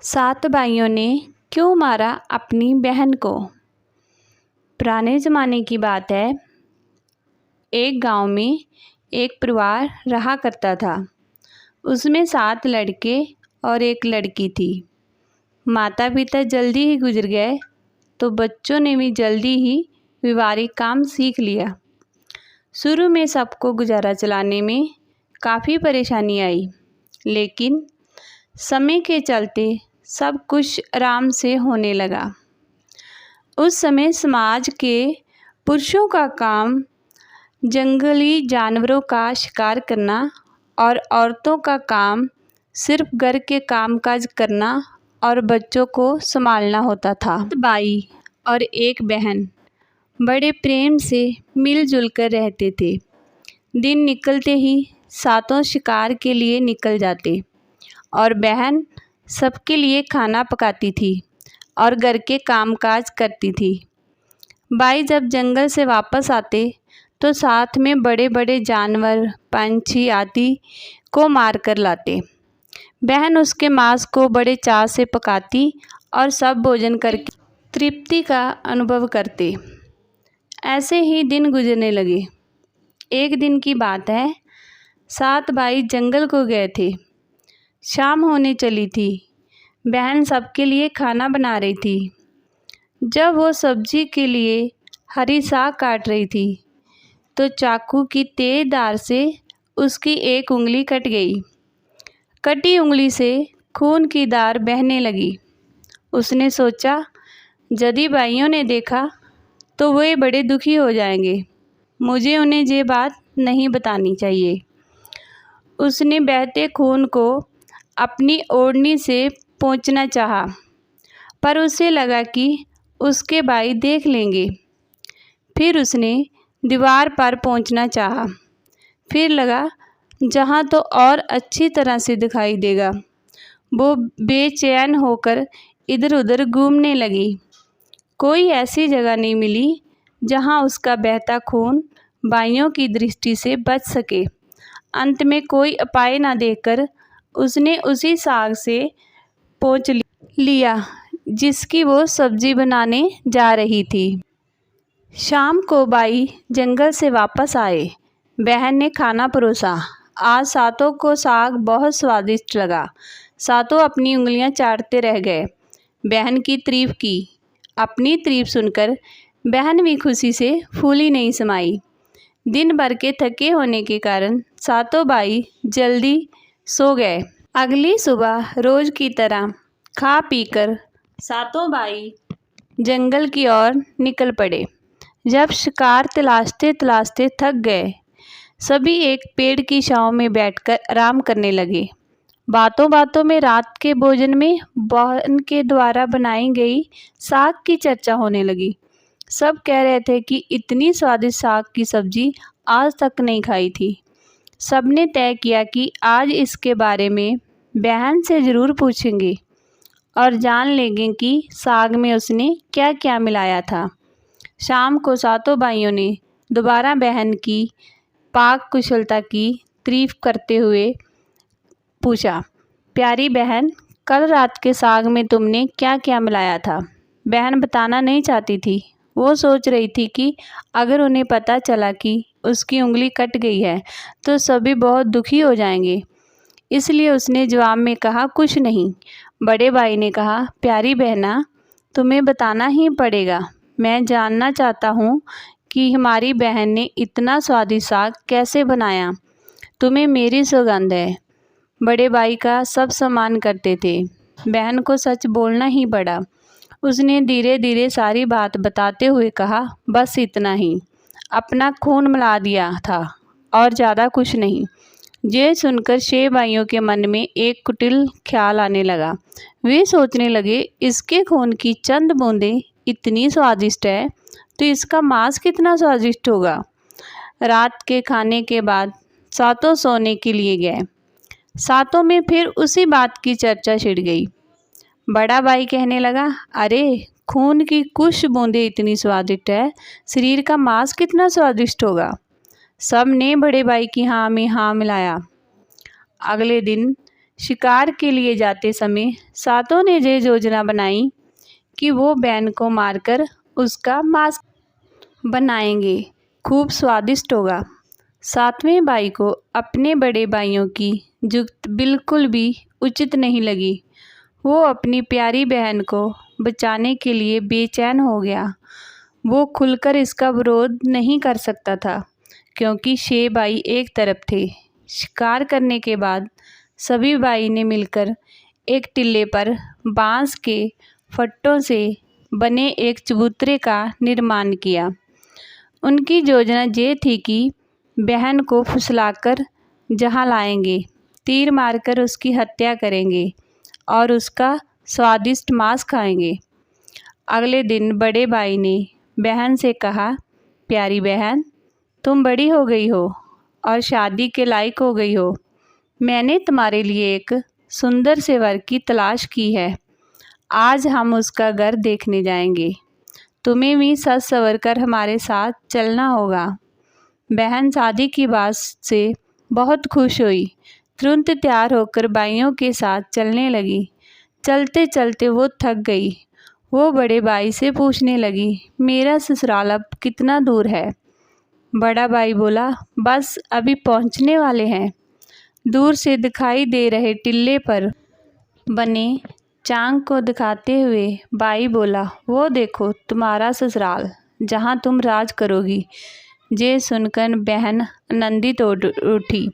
सात भाइयों ने क्यों मारा अपनी बहन को। पुराने ज़माने की बात है। एक गांव में एक परिवार रहा करता था। उसमें 7 लड़के और एक लड़की थी। माता पिता जल्दी ही गुजर गए तो बच्चों ने भी जल्दी ही व्यवहारिक काम सीख लिया। शुरू में सबको गुजारा चलाने में काफ़ी परेशानी आई, लेकिन समय के चलते सब कुछ आराम से होने लगा। उस समय समाज के पुरुषों का काम जंगली जानवरों का शिकार करना और औरतों का काम सिर्फ घर के कामकाज करना और बच्चों को संभालना होता था। भाई और एक बहन बड़े प्रेम से मिलजुल कर रहते थे। दिन निकलते ही सातों शिकार के लिए निकल जाते और बहन सबके लिए खाना पकाती थी और घर के कामकाज करती थी। भाई जब जंगल से वापस आते तो साथ में बड़े बड़े जानवर, पंछी आदि को मार कर लाते। बहन उसके मांस को बड़े चाव से पकाती और सब भोजन करके तृप्ति का अनुभव करते। ऐसे ही दिन गुजरने लगे। एक दिन की बात है, 7 भाई जंगल को गए थे। शाम होने चली थी। बहन सबके लिए खाना बना रही थी। जब वो सब्जी के लिए हरी साग काट रही थी तो चाकू की तेज धार से उसकी एक उंगली कट गई। कटी उंगली से खून की धार बहने लगी। उसने सोचा, यदि भाइयों ने देखा तो वे बड़े दुखी हो जाएंगे। मुझे उन्हें ये बात नहीं बतानी चाहिए। उसने बहते खून को अपनी ओढ़नी से पोंछना चाहा, पर उसे लगा कि उसके भाई देख लेंगे। फिर उसने दीवार पर पोंछना चाहा, फिर लगा जहाँ तो और अच्छी तरह से दिखाई देगा। वो बेचैन होकर इधर उधर घूमने लगी। कोई ऐसी जगह नहीं मिली जहाँ उसका बहता खून भाइयों की दृष्टि से बच सके। अंत में कोई उपाय न देखकर उसने उसी साग से पोंछ लिया जिसकी वो सब्जी बनाने जा रही थी। शाम को भाई जंगल से वापस आए। बहन ने खाना परोसा। आज सातों को साग बहुत स्वादिष्ट लगा। सातों अपनी उंगलियां चाटते रह गए। बहन की तारीफ की। अपनी तारीफ सुनकर बहन भी खुशी से फूली नहीं समाई। दिन भर के थके होने के कारण सातों भाई जल्दी सो गए। अगली सुबह रोज की तरह खा पीकर सातों भाई जंगल की ओर निकल पड़े। जब शिकार तलाशते तलाशते थक गए, सभी एक पेड़ की छांव में बैठकर आराम करने लगे। बातों बातों में रात के भोजन में बहन के द्वारा बनाई गई साग की चर्चा होने लगी। सब कह रहे थे कि इतनी स्वादिष्ट साग की सब्जी आज तक नहीं खाई थी। सबने तय किया कि आज इसके बारे में बहन से ज़रूर पूछेंगे और जान लेंगे कि साग में उसने क्या क्या मिलाया था। शाम को सातों भाइयों ने दोबारा बहन की पाक कुशलता की तारीफ करते हुए पूछा, प्यारी बहन, कल रात के साग में तुमने क्या क्या मिलाया था। बहन बताना नहीं चाहती थी। वो सोच रही थी कि अगर उन्हें पता चला कि उसकी उंगली कट गई है तो सभी बहुत दुखी हो जाएंगे। इसलिए उसने जवाब में कहा, कुछ नहीं। बड़े भाई ने कहा, प्यारी बहना, तुम्हें बताना ही पड़ेगा। मैं जानना चाहता हूँ कि हमारी बहन ने इतना स्वादिष्ट साग कैसे बनाया। तुम्हें मेरी सौगंध है। बड़े भाई का सब सम्मान करते थे। बहन को सच बोलना ही पड़ा। उसने धीरे धीरे सारी बात बताते हुए कहा, बस इतना ही। अपना खून मिला दिया था और ज़्यादा कुछ नहीं। ये सुनकर 6 भाइयों के मन में एक कुटिल ख्याल आने लगा। वे सोचने लगे, इसके खून की चंद बूंदें इतनी स्वादिष्ट है तो इसका मांस कितना स्वादिष्ट होगा। रात के खाने के बाद सातों सोने के लिए गए। सातों में फिर उसी बात की चर्चा छिड़ गई। बड़ा भाई कहने लगा, अरे खून की कुछ बूंदें इतनी स्वादिष्ट है, शरीर का मांस कितना स्वादिष्ट होगा। सब ने बड़े भाई की हाँ में हाँ मिलाया। अगले दिन शिकार के लिए जाते समय सातों ने ये योजना बनाई कि वो बहन को मारकर उसका मांस बनाएंगे, खूब स्वादिष्ट होगा। सातवें भाई को अपने बड़े भाइयों की जुगत बिल्कुल भी उचित नहीं लगी। वो अपनी प्यारी बहन को बचाने के लिए बेचैन हो गया। वो खुलकर इसका विरोध नहीं कर सकता था, क्योंकि 6 भाई एक तरफ थे। शिकार करने के बाद सभी भाई ने मिलकर एक टिल्ले पर बांस के फट्टों से बने एक चबूतरे का निर्माण किया। उनकी योजना ये थी कि बहन को फुसलाकर जहाँ लाएंगे, तीर मारकर उसकी हत्या करेंगे और उसका स्वादिष्ट मांस खाएंगे। अगले दिन बड़े भाई ने बहन से कहा, प्यारी बहन, तुम बड़ी हो गई हो और शादी के लायक हो गई हो। मैंने तुम्हारे लिए एक सुंदर से वर की तलाश की है। आज हम उसका घर देखने जाएंगे। तुम्हें भी सज संवर कर हमारे साथ चलना होगा। बहन शादी की बात से बहुत खुश हुई। तुरंत तैयार होकर भाइयों के साथ चलने लगी। चलते चलते वो थक गई। वो बड़े भाई से पूछने लगी, मेरा ससुराल अब कितना दूर है? बड़ा भाई बोला, बस अभी पहुंचने वाले हैं। दूर से दिखाई दे रहे टिल्ले पर बने चांग को दिखाते हुए भाई बोला, वो देखो तुम्हारा ससुराल, जहाँ तुम राज करोगी। ये सुनकर बहन आनंदित हो उठी।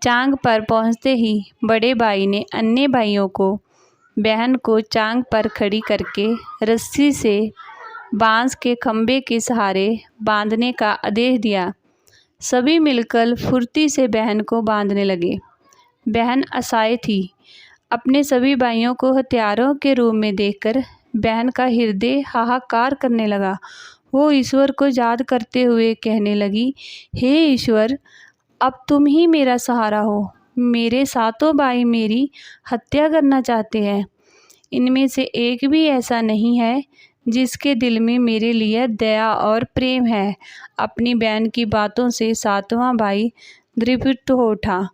चांग पर पहुँचते ही बड़े भाई ने अन्य भाइयों को बहन को चांग पर खड़ी करके रस्सी से बांस के खंभे के सहारे बांधने का आदेश दिया। सभी मिलकर फुर्ती से बहन को बांधने लगे। बहन असहाय थी। अपने सभी भाइयों को हथियारों के रूप में देखकर बहन का हृदय हाहाकार करने लगा। वो ईश्वर को याद करते हुए कहने लगी, हे ईश्वर, अब तुम ही मेरा सहारा हो। मेरे सातों भाई मेरी हत्या करना चाहते हैं। इनमें से एक भी ऐसा नहीं है जिसके दिल में मेरे लिए दया और प्रेम है। अपनी बहन की बातों से सातवां भाई द्रवित हो उठा।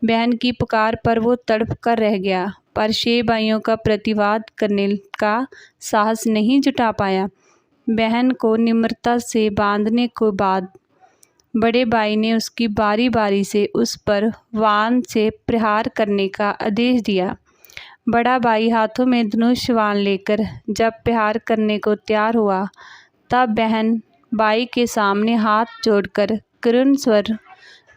बहन की पुकार पर वो तड़प कर रह गया, पर 6 भाइयों का प्रतिवाद करने का साहस नहीं जुटा पाया। बहन को निम्रता से बांधने के बाद बड़े भाई ने उसकी बारी बारी से उस पर वाण से प्रहार करने का आदेश दिया। बड़ा भाई हाथों में धनुष वाण लेकर जब प्रहार करने को तैयार हुआ, तब बहन भाई के सामने हाथ जोड़कर करुण स्वर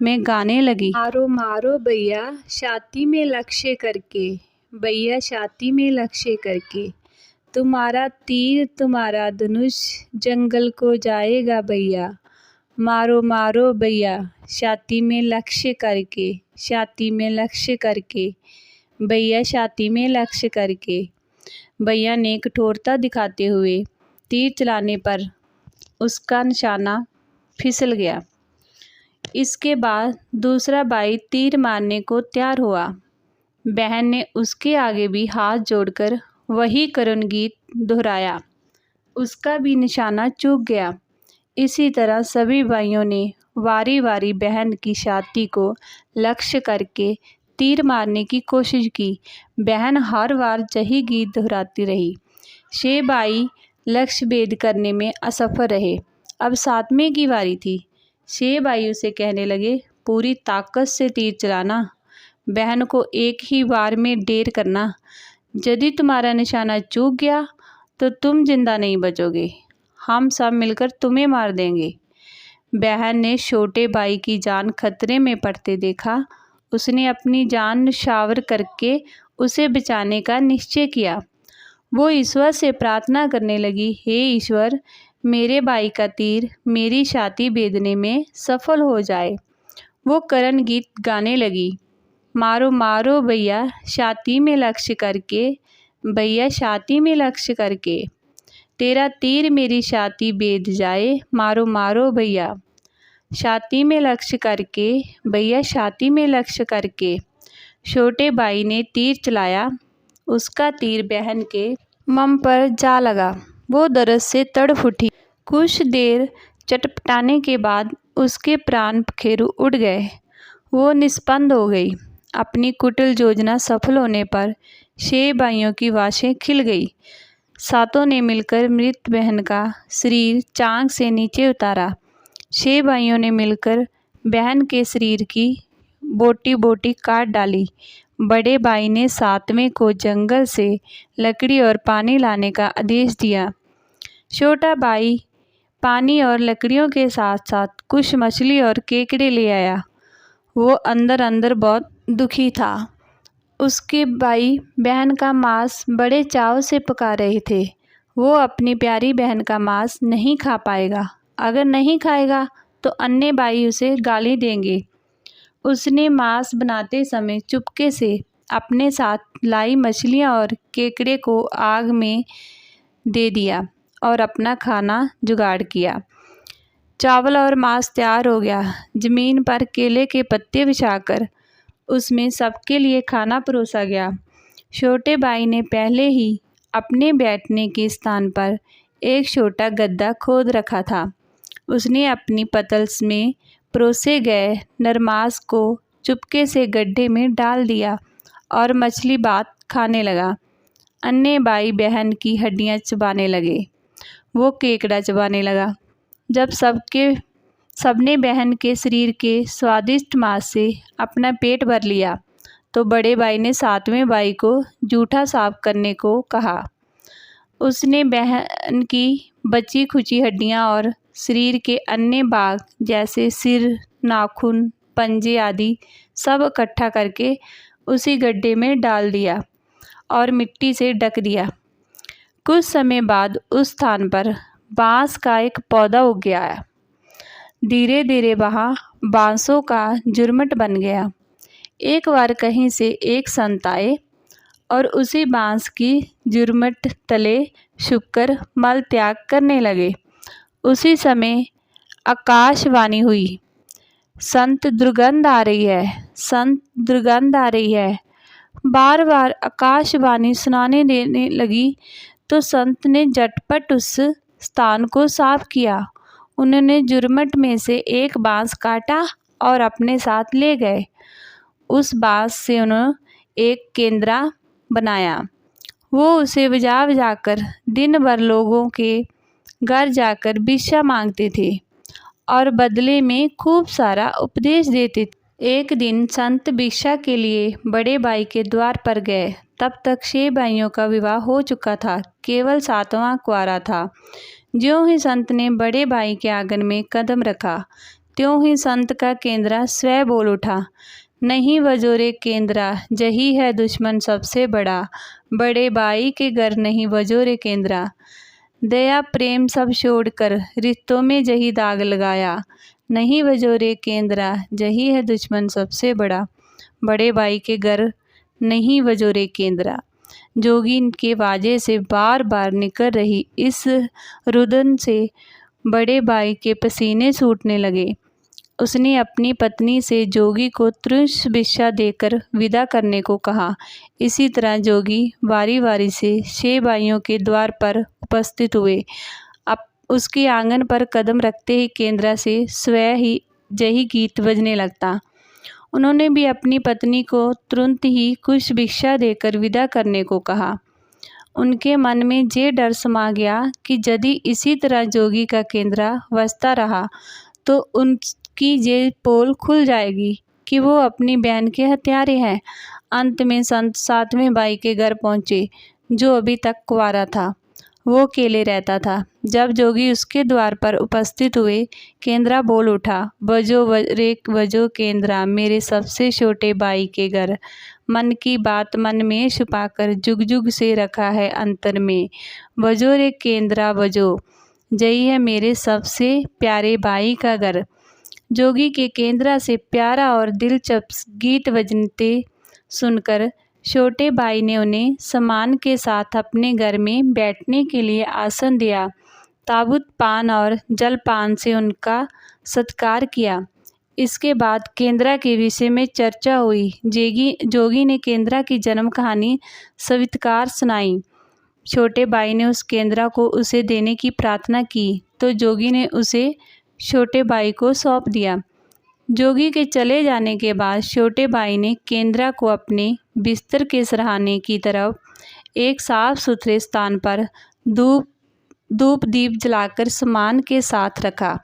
में गाने लगी, मारो मारो भैया छाती में लक्ष्य करके, भैया छाती में लक्ष्य करके, तुम्हारा तीर तुम्हारा धनुष जंगल को जाएगा भैया। मारो मारो भैया छाती में लक्ष्य करके, छाती में लक्ष्य करके, भैया छाती में लक्ष्य करके। भैया ने कठोरता दिखाते हुए तीर चलाने पर उसका निशाना फिसल गया। इसके बाद दूसरा भाई तीर मारने को तैयार हुआ। बहन ने उसके आगे भी हाथ जोड़कर वही करुण गीत दोहराया। उसका भी निशाना चूक गया। इसी तरह सभी भाइयों ने वारी वारी बहन की छाती को लक्ष्य करके तीर मारने की कोशिश की। बहन हर बार यही गीत दोहराती रही। 6 भाई लक्ष्य भेद करने में असफल रहे। अब 7वें की बारी थी। 6 भाई उसे कहने लगे, पूरी ताकत से तीर चलाना, बहन को एक ही बार में ढेर करना। यदि तुम्हारा निशाना चूक गया तो तुम जिंदा नहीं बचोगे। हम सब मिलकर तुम्हें मार देंगे। बहन ने छोटे भाई की जान खतरे में पड़ते देखा। उसने अपनी जान न्यौछावर करके उसे बचाने का निश्चय किया। वो ईश्वर से प्रार्थना करने लगी, हे ईश्वर, मेरे भाई का तीर मेरी छाती बेधने में सफल हो जाए। वो करुण गीत गाने लगी, मारो मारो भैया छाती में लक्ष्य करके, भैया छाती में लक्ष्य करके, तेरा तीर मेरी छाती बेध जाए। मारो मारो भैया छाती में लक्ष्य करके, भैया छाती में लक्ष्य करके। छोटे भाई ने तीर चलाया। उसका तीर बहन के मम पर जा लगा। वो दर्द से तड़फ उठी। कुछ देर चटपटाने के बाद उसके प्राण पखेरु उड़ गए। वो निस्पंद हो गई। अपनी कुटिल योजना सफल होने पर 6 भाइयों की वासें खिल गई। सातों ने मिलकर मृत बहन का शरीर चांग से नीचे उतारा। 6 भाइयों ने मिलकर बहन के शरीर की बोटी बोटी काट डाली। बड़े भाई ने 7वें को जंगल से लकड़ी और पानी लाने का आदेश दिया। छोटा भाई पानी और लकड़ियों के साथ साथ कुछ मछली और केकड़े ले आया। वो अंदर अंदर बहुत दुखी था। उसके भाई बहन का मांस बड़े चाव से पका रहे थे। वो अपनी प्यारी बहन का मांस नहीं खा पाएगा। अगर नहीं खाएगा तो अन्य भाई उसे गाली देंगे। उसने मांस बनाते समय चुपके से अपने साथ लाई मछलियाँ और केकड़े को आग में दे दिया और अपना खाना जुगाड़ किया। चावल और मांस तैयार हो गया। ज़मीन पर केले के पत्ते बिछाकर उसमें सबके लिए खाना परोसा गया। छोटे भाई ने पहले ही अपने बैठने के स्थान पर एक छोटा गड्ढा खोद रखा था। उसने अपनी पतल्स में परोसे गए नरमास को चुपके से गड्ढे में डाल दिया और मछली भात खाने लगा। अन्य भाई बहन की हड्डियां चबाने लगे। वो केकड़ा चबाने लगा। जब सबने बहन के शरीर के स्वादिष्ट मांस से अपना पेट भर लिया तो बड़े भाई ने 7वें भाई को जूठा साफ करने को कहा। उसने बहन की बची खुची हड्डियां और शरीर के अन्य भाग जैसे सिर, नाखून, पंजे आदि सब इकट्ठा करके उसी गड्ढे में डाल दिया और मिट्टी से ढक दिया। कुछ समय बाद उस स्थान पर बांस का एक पौधा उग गया। धीरे धीरे वहाँ बांसों का झुरमुट बन गया। एक बार कहीं से एक संत आए और उसी बांस की झुरमुट तले छुपकर मल त्याग करने लगे। उसी समय आकाशवाणी हुई, संत दुर्गंध आ रही है, संत दुर्गंध आ रही है। बार बार आकाशवाणी सुनाने देने लगी तो संत ने झटपट उस स्थान को साफ किया। उन्होंने झुरमुट में से एक बांस काटा और अपने साथ ले गए। उस बांस से उन्होंने एक केंद्रा बनाया। वो उसे बजा बजाकर दिन भर लोगों के घर जाकर भिक्षा मांगते थे और बदले में खूब सारा उपदेश देते थे। एक दिन संत भिक्षा के लिए बड़े भाई के द्वार पर गए। तब तक 6 भाइयों का विवाह हो चुका था। केवल 7वां कुंवारा था। ज्यों ही संत ने बड़े भाई के आंगन में कदम रखा त्यों ही संत का केंद्रा स्वयं बोल उठा, नहीं वजोरे केंद्रा, जही है दुश्मन सबसे बड़ा। बड़े भाई के घर नहीं वजोरे केंद्रा। दया प्रेम सब छोड़कर रिश्तों में जही दाग लगाया। नहीं वजोरे केंद्रा, जही है दुश्मन सबसे बड़ा। बड़े भाई के घर नहीं वजोरे केंद्रा। जोगी के वाजे से बार बार निकल रही इस रुदन से बड़े भाई के पसीने छूटने लगे। उसने अपनी पत्नी से जोगी को तुरंत भिक्षा देकर विदा करने को कहा। इसी तरह जोगी बारी बारी से 6 भाइयों के द्वार पर उपस्थित हुए। अब उसके आंगन पर कदम रखते ही केंद्रा से स्वयं ही जही गीत बजने लगता। उन्होंने भी अपनी पत्नी को तुरंत ही कुछ भिक्षा देकर विदा करने को कहा। उनके मन में ये डर समा गया कि यदि इसी तरह जोगी का केंद्रा बजता रहा तो उनकी ये पोल खुल जाएगी कि वो अपनी बहन के हत्यारे हैं। अंत में संत 7वें भाई के घर पहुँचे जो अभी तक कुंवारा था। वो अकेले रहता था। जब जोगी उसके द्वार पर उपस्थित हुए, केंद्रा बोल उठा, बजो रे बजो केंद्रा, मेरे सबसे छोटे भाई के घर। मन की बात मन में छुपाकर जुग जुग से रखा है अंतर में। बजो रे केंद्रा बजो, जही है मेरे सबसे प्यारे भाई का घर। जोगी के केंद्रा से प्यारा और दिलचस्प गीत बजते सुनकर छोटे भाई ने उन्हें सम्मान के साथ अपने घर में बैठने के लिए आसन दिया। ताबूत पान और जलपान से उनका सत्कार किया। इसके बाद केंद्रा के विषय में चर्चा हुई। जोगी ने केंद्रा की जन्म कहानी सविस्तार सुनाई। छोटे भाई ने उस केंद्रा को उसे देने की प्रार्थना की तो जोगी ने उसे छोटे भाई को सौंप दिया। जोगी के चले जाने के बाद छोटे भाई ने केंद्रा को अपने बिस्तर के सरहाने की तरफ एक साफ सुथरे स्थान पर धूप दीप जलाकर सम्मान के साथ रखा।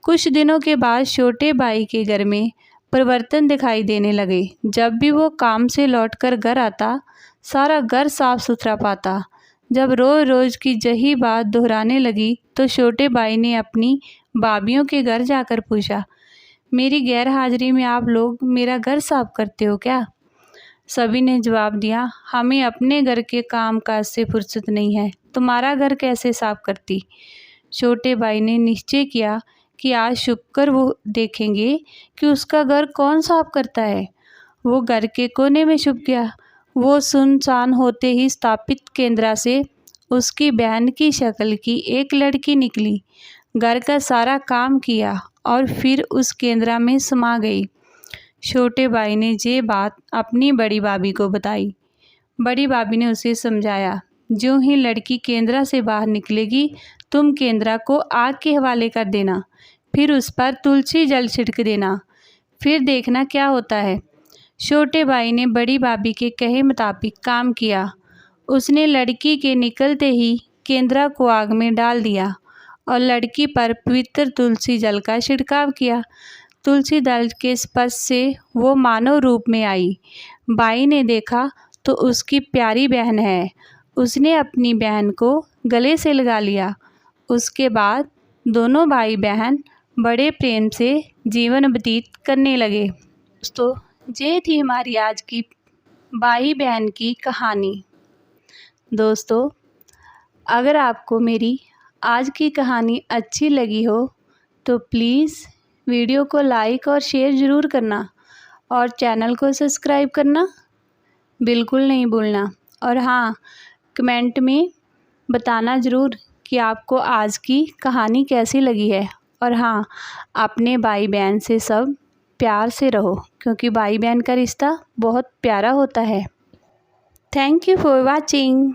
कुछ दिनों के बाद छोटे भाई के घर में परिवर्तन दिखाई देने लगे। जब भी वो काम से लौटकर घर आता, सारा घर साफ सुथरा पाता। जब रोज़ रोज़ की यही बात दोहराने लगी तो छोटे भाई ने अपनी भाभीयों के घर जाकर पूछा, मेरी गैर हाजिरी में आप लोग मेरा घर साफ करते हो क्या? सभी ने जवाब दिया, हमें अपने घर के काम काज से फुर्सत नहीं है, तुम्हारा घर कैसे साफ करती? छोटे भाई ने निश्चय किया कि आज छुपकर वो देखेंगे कि उसका घर कौन साफ करता है। वो घर के कोने में छुप गया। वो सुनसान होते ही स्थापित केंद्रा से उसकी बहन की शक्ल की एक लड़की निकली, घर का सारा काम किया और फिर उस केंद्रा में समा गई। छोटे भाई ने ये बात अपनी बड़ी भाभी को बताई। बड़ी भाभी ने उसे समझाया, जो ही लड़की केंद्रा से बाहर निकलेगी तुम केंद्रा को आग के हवाले कर देना, फिर उस पर तुलसी जल छिड़क देना, फिर देखना क्या होता है। छोटे भाई ने बड़ी भाभी के कहे मुताबिक काम किया। उसने लड़की के निकलते ही केंद्रा को आग में डाल दिया और लड़की पर पवित्र तुलसी जल का छिड़काव किया। तुलसी दल के स्पर्श से वो मानव रूप में आई। बाई ने देखा तो उसकी प्यारी बहन है। उसने अपनी बहन को गले से लगा लिया। उसके बाद दोनों भाई बहन बड़े प्रेम से जीवन व्यतीत करने लगे। दोस्तों, ये थी हमारी आज की भाई बहन की कहानी। दोस्तों, अगर आपको मेरी आज की कहानी अच्छी लगी हो तो प्लीज़ वीडियो को लाइक और शेयर ज़रूर करना और चैनल को सब्सक्राइब करना बिल्कुल नहीं भूलना। और हाँ, कमेंट में बताना ज़रूर कि आपको आज की कहानी कैसी लगी है। और हाँ, अपने भाई बहन से सब प्यार से रहो, क्योंकि भाई बहन का रिश्ता बहुत प्यारा होता है। Thank you for watching.